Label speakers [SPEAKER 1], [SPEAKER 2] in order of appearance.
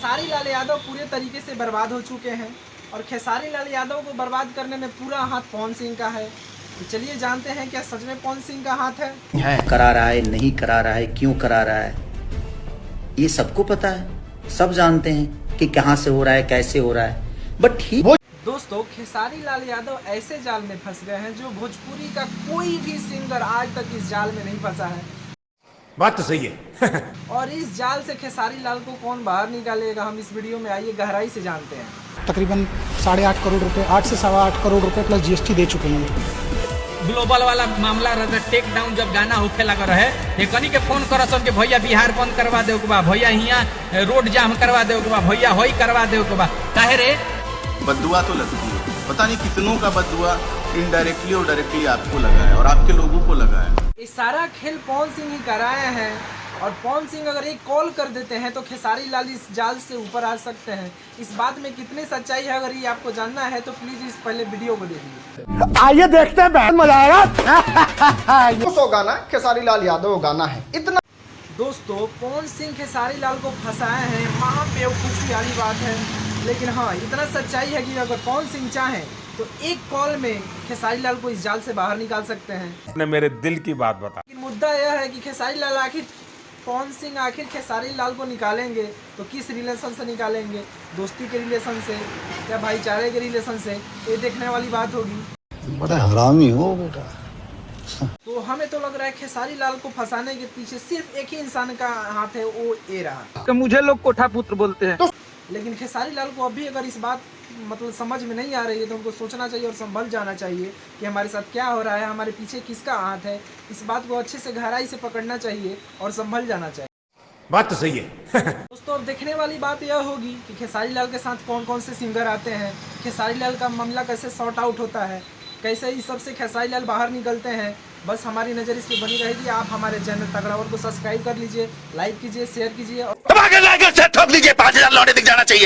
[SPEAKER 1] खेसारी लाल यादव पूरे तरीके से बर्बाद हो चुके हैं और खेसारी लाल यादव को बर्बाद करने में पूरा हाथ पवन सिंह का है। तो चलिए जानते हैं क्या सच में पवन सिंह का हाथ है।
[SPEAKER 2] करा रहा है, नहीं करा रहा है, क्यों करा रहा है, ये सबको पता है। सब जानते हैं कि कहां से हो रहा है, कैसे हो रहा है, बट ठीक।
[SPEAKER 1] दोस्तों, खेसारी लाल यादव ऐसे जाल में फंस गए हैं जो भोजपुरी का कोई भी सिंगर आज तक इस जाल में नहीं फंसा है।
[SPEAKER 3] बात तो सही है।
[SPEAKER 1] और इस जाल से खेसारी लाल को कौन बाहर निकालेगा, हम इस वीडियो में आइए गहराई से जानते हैं।
[SPEAKER 4] तकरीबन 8.5 करोड़ रुपए, 8 से 8.25 करोड़ रुपए प्लस जीएसटी दे चुके हैं।
[SPEAKER 5] ग्लोबल वाला मामला रहे, टेक डाउन जब गाना होखे लगा रहे, एकनी के फोन करसन के भैया बिहार बंद करवा दे के बा, भैया यहाँ रोड जाम करवा दे के बा, भैया होई करवा दे के बा। काहे रे
[SPEAKER 6] बद्दुआ तो लगती है, पता नहीं कितनों का बद्दुआ इनडायरेक्टली और डायरेक्टली आपको लगा है और आपके लोगों को लगा है।
[SPEAKER 1] ये सारा खेल पवन सिंह ही कराए हैं और पवन सिंह अगर एक कॉल कर देते हैं तो खेसारी लाल इस जाल से ऊपर आ सकते हैं। इस बात में कितनी सच्चाई है, अगर ये आपको जानना है तो प्लीज इस पहले वीडियो को देखिए।
[SPEAKER 4] आइए देखते हैं, बहुत मजा आएगा।
[SPEAKER 7] सो गाना खेसारी लाल यादव गाना है इतना।
[SPEAKER 1] दोस्तों, पवन सिंह खेसारी लाल को फंसाए हैं, महाबेवकूफ़ी वाली बात है। लेकिन हाँ, इतना सच्चाई है कि अगर पवन सिंह चाहें तो एक कॉल में खेसारी लाल को इस जाल से बाहर निकाल सकते हैं।
[SPEAKER 3] आपने मेरे दिल की बात बता।
[SPEAKER 1] लेकिन मुद्दा यह है कि खेसारी लाल पवन सिंह आखिर खेसारी लाल को निकालेंगे तो किस रिलेशन से निकालेंगे, दोस्ती के रिलेशन से या भाईचारे के रिलेशन से, ये देखने वाली बात होगी।
[SPEAKER 4] बड़ा हरामी हो बेटा।
[SPEAKER 1] तो हमें तो लग रहा है खेसारी लाल को फंसाने के पीछे सिर्फ एक ही इंसान का हाथ है, वो ये रहा।
[SPEAKER 5] तो मुझे लोग कोठा पुत्र बोलते हैं।
[SPEAKER 1] लेकिन खेसारी लाल को अभी अगर इस बात मतलब समझ में नहीं आ रही है तो उनको सोचना चाहिए और संभल जाना चाहिए कि हमारे साथ क्या हो रहा है, हमारे पीछे किसका हाथ है। इस बात को अच्छे से गहराई से पकड़ना चाहिए और संभल जाना चाहिए।
[SPEAKER 3] बात तो सही है।
[SPEAKER 1] दोस्तों, अब देखने वाली बात यह होगी कि खेसारी लाल के साथ कौन कौन से सिंगर आते हैं, खेसारी लाल का मामला कैसे सॉर्ट आउट होता है, कैसे इस सब से खेसारी लाल बाहर निकलते हैं। बस हमारी नज़र इस पर बनी रहेगी। आप हमारे चैनल तगड़ावर को सब्सक्राइब कर लीजिए, लाइक कीजिए, शेयर कीजिए और
[SPEAKER 2] ठोक लीजिए, 5000 लौटे दिख जाना चाहिए।